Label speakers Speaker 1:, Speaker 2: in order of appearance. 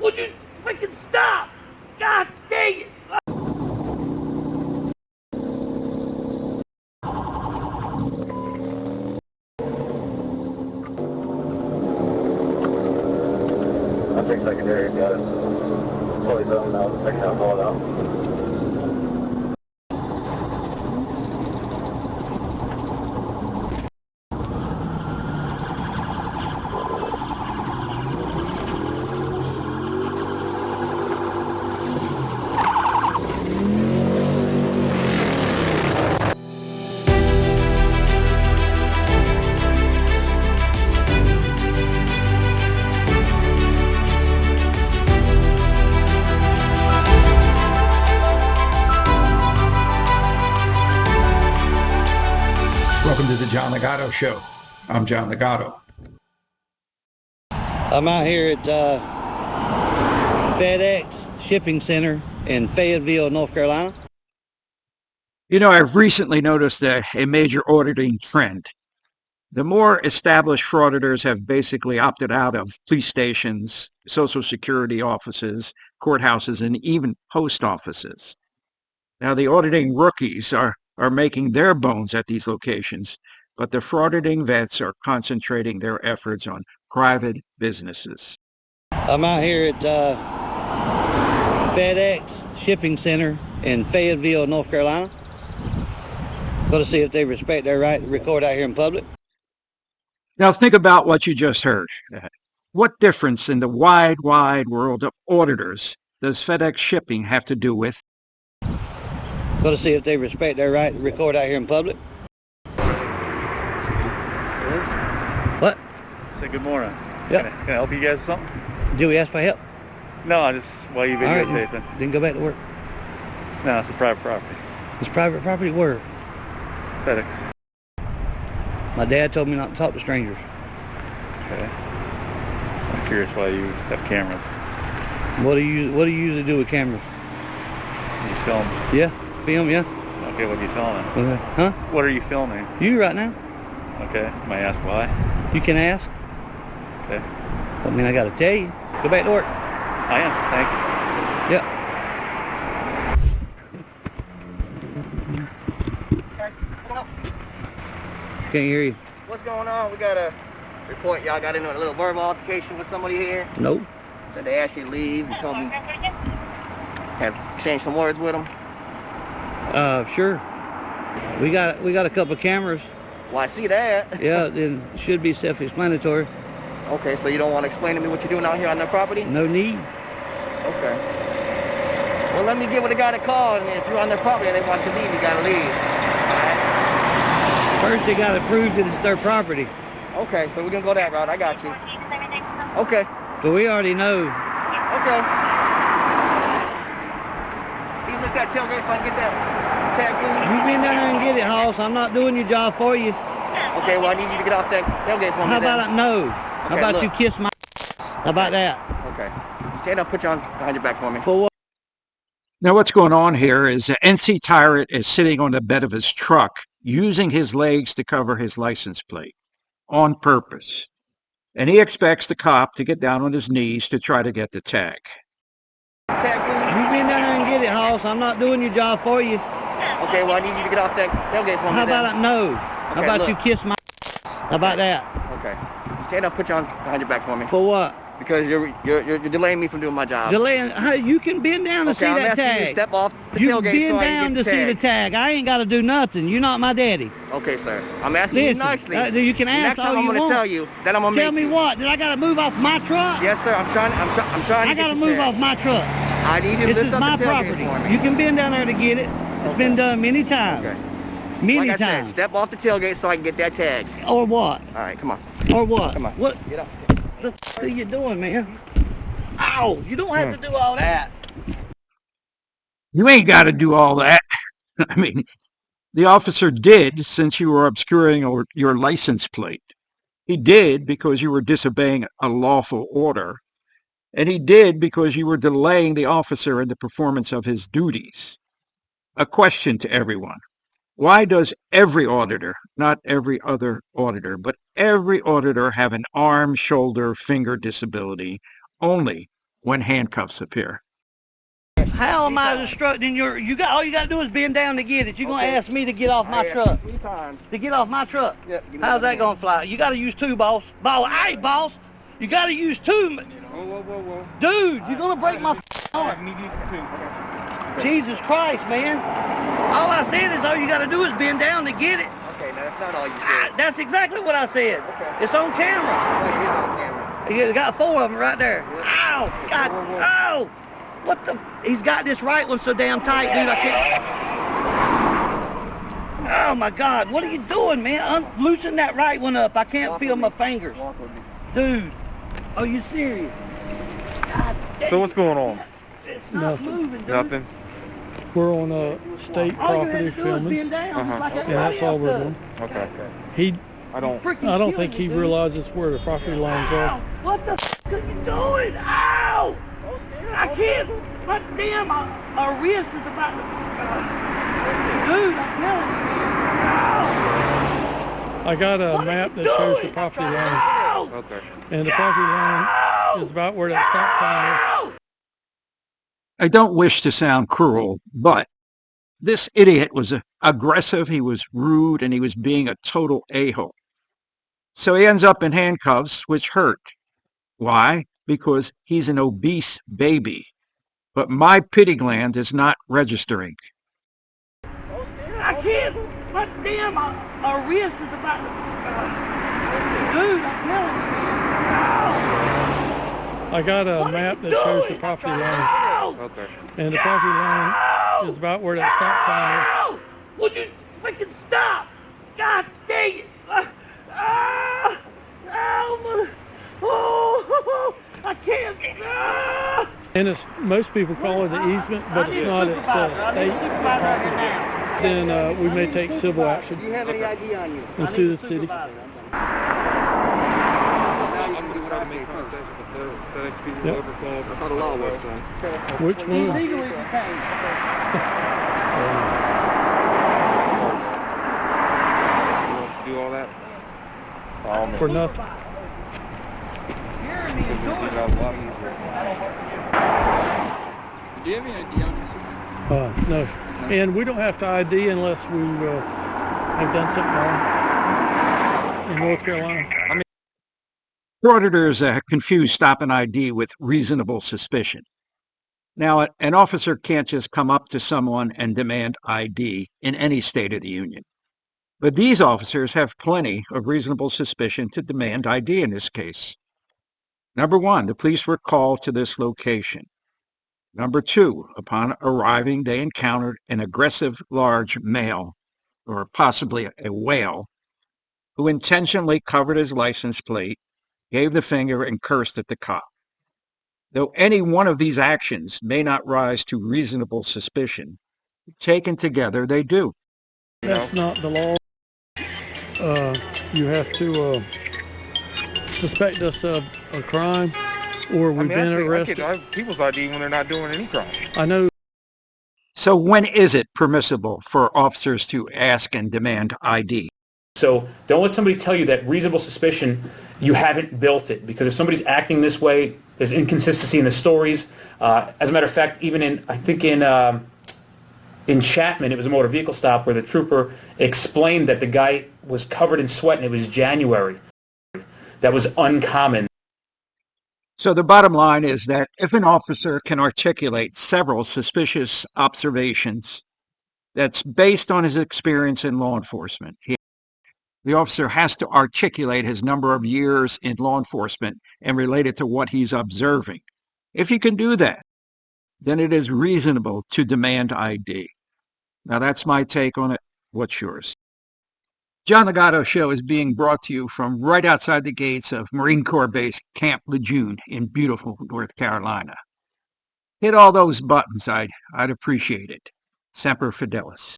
Speaker 1: Would you freaking stop? God dang it!
Speaker 2: I think secondary got it. Fully done now. The second half all out.
Speaker 3: Welcome to the John Ligato Show. I'm John Ligato.
Speaker 4: I'm out here at FedEx Shipping Center in Fayetteville, North Carolina.
Speaker 3: You know, I've recently noticed a major auditing trend. The more established frauditors have basically opted out of police stations, Social Security offices, courthouses, and even post offices. Now, the auditing rookies are making their bones at these locations, but the frauditing vets are concentrating their efforts on private businesses.
Speaker 4: I'm out here at FedEx Shipping Center in Fayetteville, North Carolina. Going to see if they respect their right to record out here in public.
Speaker 3: Now, think about what you just heard. What difference in the wide, wide world of auditors does FedEx Shipping have to do with?
Speaker 4: Going to see if they respect their right to record out here in public. What?
Speaker 5: Say good morning.
Speaker 4: Yep.
Speaker 5: Can I help you guys with something?
Speaker 4: Do we ask for help?
Speaker 5: No, I just, while you
Speaker 4: All right,
Speaker 5: videotaping.
Speaker 4: then go back to work.
Speaker 5: No, it's a private property.
Speaker 4: It's private property where?
Speaker 5: FedEx.
Speaker 4: My dad told me not to talk to strangers.
Speaker 5: Okay. I was curious why you have cameras.
Speaker 4: What do you usually do with cameras?
Speaker 5: You film.
Speaker 4: Yeah, film, yeah.
Speaker 5: Okay, what are you filming?
Speaker 4: Okay. Huh?
Speaker 5: What are you filming?
Speaker 4: You right now.
Speaker 5: Okay. May I ask why?
Speaker 4: You can ask.
Speaker 5: Okay.
Speaker 4: I mean, I got to tell you. Go back to work.
Speaker 5: I am. Thank you.
Speaker 4: Yep.
Speaker 1: Come on.
Speaker 4: Can't hear you.
Speaker 1: What's going on? We got a report. Y'all got into a little verbal altercation with somebody here.
Speaker 4: Nope.
Speaker 1: So they asked you to leave. You told me has exchanged some words with them.
Speaker 4: Sure. We got a couple of cameras.
Speaker 1: Well, I see that.
Speaker 4: Yeah, then it should be self-explanatory.
Speaker 1: Okay, so you don't want to explain to me what you're doing out here on their property?
Speaker 4: No need.
Speaker 1: Okay. Well, let me give it a guy to call, and if you're on their property and they want you to leave, you gotta leave.
Speaker 4: First, they got to prove that it's their property.
Speaker 1: Okay, so we're gonna go that route. I got you. Okay.
Speaker 4: So we already know.
Speaker 1: Okay. You look at tailgate so I can get that tag through.
Speaker 4: You been down there and get it, Hoss. I'm not doing your job for you.
Speaker 1: Okay, well, I need you to get off that tailgate for me.
Speaker 4: How about
Speaker 1: then.
Speaker 4: no? How
Speaker 1: Okay,
Speaker 4: about
Speaker 1: look.
Speaker 4: you kiss my How about that?
Speaker 1: Okay. Stand up, put your arms behind your back for me.
Speaker 4: For what?
Speaker 3: Now, what's going on here is NC Tyrant is sitting on the bed of his truck, using his legs to cover his license plate on purpose. And he expects the cop to get down on his knees to try to get the tag.
Speaker 1: Tag through.
Speaker 4: You been down there and get it, Hoss. I'm not doing your job for you.
Speaker 1: Okay, well, I need you to get off that tailgate for me.
Speaker 4: How
Speaker 1: then.
Speaker 4: about no? How
Speaker 1: Okay,
Speaker 4: about
Speaker 1: look.
Speaker 4: you kiss my How about that?
Speaker 1: Okay. Stand up, put your arms behind your back for me.
Speaker 4: For what?
Speaker 1: Because you're delaying me from doing my job.
Speaker 4: Delaying, hey, you can bend down to
Speaker 1: Okay,
Speaker 4: see
Speaker 1: I'm
Speaker 4: that
Speaker 1: asking you to
Speaker 4: tag.
Speaker 1: step off the
Speaker 4: You
Speaker 1: tailgate
Speaker 4: bend
Speaker 1: so I
Speaker 4: down
Speaker 1: can
Speaker 4: to
Speaker 1: get
Speaker 4: see
Speaker 1: the
Speaker 4: the
Speaker 1: tag.
Speaker 4: tag. I ain't got to do nothing. You're not my daddy.
Speaker 1: Okay, sir. I'm asking
Speaker 4: Listen,
Speaker 1: you nicely.
Speaker 4: you can ask
Speaker 1: Next time
Speaker 4: all
Speaker 1: I'm
Speaker 4: you
Speaker 1: gonna
Speaker 4: want.
Speaker 1: tell you that I'm gonna
Speaker 4: Tell
Speaker 1: make
Speaker 4: me
Speaker 1: you.
Speaker 4: what? Did I got to move off my truck?
Speaker 1: Yes, sir. I'm trying
Speaker 4: I
Speaker 1: to
Speaker 4: got
Speaker 1: get
Speaker 4: to
Speaker 1: the
Speaker 4: move
Speaker 1: tag.
Speaker 4: off my truck.
Speaker 1: I need you to
Speaker 4: This
Speaker 1: lift
Speaker 4: is
Speaker 1: up
Speaker 4: my
Speaker 1: the tailgate
Speaker 4: property.
Speaker 1: for me.
Speaker 4: You can bend down there to get it. It's been done many times.
Speaker 1: Okay.
Speaker 4: Many
Speaker 1: Like I said,
Speaker 4: times.
Speaker 1: step off the tailgate so I can get that tag.
Speaker 4: Or what?
Speaker 1: All right, come on.
Speaker 4: Or what?
Speaker 1: Come on.
Speaker 4: What
Speaker 1: Get up.
Speaker 4: the f are you doing, man? Ow! You don't have to do all that.
Speaker 3: You ain't got to do all that. I mean, the officer did since you were obscuring your license plate. He did because you were disobeying a lawful order. And he did because you were delaying the officer in the performance of his duties. A question to everyone. Why does every auditor, not every other auditor, but every auditor have an arm, shoulder, finger disability only when handcuffs appear.
Speaker 4: How am I instructing all you got to do is bend down to get it. You're going to ask me to get off my truck.
Speaker 1: 3 times.
Speaker 4: To get off my truck?
Speaker 1: Yep.
Speaker 4: How's that going to fly? You got to use 2, boss. Hey, boss. You got to use 2.
Speaker 1: Whoa.
Speaker 4: Dude, you're going to break my arm. Jesus Christ, man. All I said is all you got to do is bend down to get it.
Speaker 1: Okay, now that's not all you said.
Speaker 4: That's exactly what I said.
Speaker 1: Okay.
Speaker 4: It's on camera.
Speaker 1: It is on camera.
Speaker 4: You got 4 of them right there.
Speaker 1: Yep.
Speaker 4: Ow! God!
Speaker 1: Whoa.
Speaker 4: Ow! What the? He's got this right one so damn tight, dude. I can't. Oh my God! What are you doing, man? Loosen that right one up. I can't feel my fingers.
Speaker 1: Walk with me.
Speaker 4: Dude, are you serious? God dang.
Speaker 5: So what's going on?
Speaker 4: It's not moving, dude.
Speaker 5: Nothing.
Speaker 6: We're on a state
Speaker 4: All you had
Speaker 6: property
Speaker 4: to do is
Speaker 6: filming.
Speaker 4: bend down, like
Speaker 6: Yeah,
Speaker 4: everybody
Speaker 6: that's all
Speaker 4: else
Speaker 6: we're
Speaker 4: does.
Speaker 6: doing.
Speaker 5: Okay.
Speaker 6: He,
Speaker 5: I don't.
Speaker 4: Freaking
Speaker 6: I don't
Speaker 4: killing
Speaker 6: think
Speaker 4: me,
Speaker 6: he
Speaker 4: dude.
Speaker 6: realizes where the property lines
Speaker 4: Ow!
Speaker 6: are.
Speaker 4: What the f*** are you doing? Ow! I can't. My damn, my wrist is about to. Dude, I'm telling you, man.
Speaker 6: I got a
Speaker 4: What are
Speaker 6: map
Speaker 4: you
Speaker 6: that shows the
Speaker 4: doing?
Speaker 6: property line,
Speaker 4: Ow!
Speaker 5: Okay.
Speaker 6: and the property line is about where that stop sign is.
Speaker 4: Ow!
Speaker 3: I don't wish to sound cruel, but this idiot was aggressive, he was rude, and he was being a total a-hole. So he ends up in handcuffs, which hurt. Why? Because he's an obese baby. But my pity gland is not registering.
Speaker 4: I can't. My damn, my wrist is about to. Dude, I'm telling you, man.
Speaker 6: I got a
Speaker 4: What are
Speaker 6: map
Speaker 4: you
Speaker 6: that shows the
Speaker 4: doing?
Speaker 6: property line,
Speaker 4: Ow!
Speaker 5: Okay.
Speaker 6: and the property line is about where that stop sign is.
Speaker 4: Ow! Would you freaking stop? God dang it! Oh, I can't.
Speaker 6: And it's, most people call it an easement, but it's not. It's state property. Then we may take civil
Speaker 1: Do
Speaker 6: action
Speaker 1: you have any ID on you?
Speaker 6: and sue the city.
Speaker 1: Now you can do what I say first.
Speaker 6: Yep.
Speaker 1: That's how the law works, son.
Speaker 6: Which one?
Speaker 4: Legally detained.
Speaker 5: Do all that?
Speaker 6: For nothing.
Speaker 4: Hearing me and doing it.
Speaker 5: A lot easier.
Speaker 1: Do you have any ID on you?
Speaker 6: No. And we don't have to ID unless we have done something wrong in North Carolina.
Speaker 3: Frauditors confuse stop and ID with reasonable suspicion. Now, an officer can't just come up to someone and demand ID in any state of the union. But these officers have plenty of reasonable suspicion to demand ID in this case. Number 1, the police were called to this location. Number 2, upon arriving, they encountered an aggressive large male, or possibly a whale, who intentionally covered his license plate, gave the finger, and cursed at the cop. Though any one of these actions may not rise to reasonable suspicion, taken together they do.
Speaker 6: That's not the law. You have to suspect us of a crime, or we've been arrested.
Speaker 5: I get people's ID when they're not doing any crime.
Speaker 6: I know.
Speaker 3: So when is it permissible for officers to ask and demand ID?
Speaker 7: So don't let somebody tell you that reasonable suspicion, you haven't built it. Because if somebody's acting this way, there's inconsistency in the stories. As a matter of fact, even in Chapman, it was a motor vehicle stop where the trooper explained that the guy was covered in sweat and it was January. That was uncommon.
Speaker 3: So the bottom line is that if an officer can articulate several suspicious observations that's based on his experience in law enforcement, the officer has to articulate his number of years in law enforcement and relate it to what he's observing. If he can do that, then it is reasonable to demand ID. Now that's my take on it. What's yours? John Ligato Show is being brought to you from right outside the gates of Marine Corps Base Camp Lejeune in beautiful North Carolina. Hit all those buttons. I'd appreciate it. Semper Fidelis.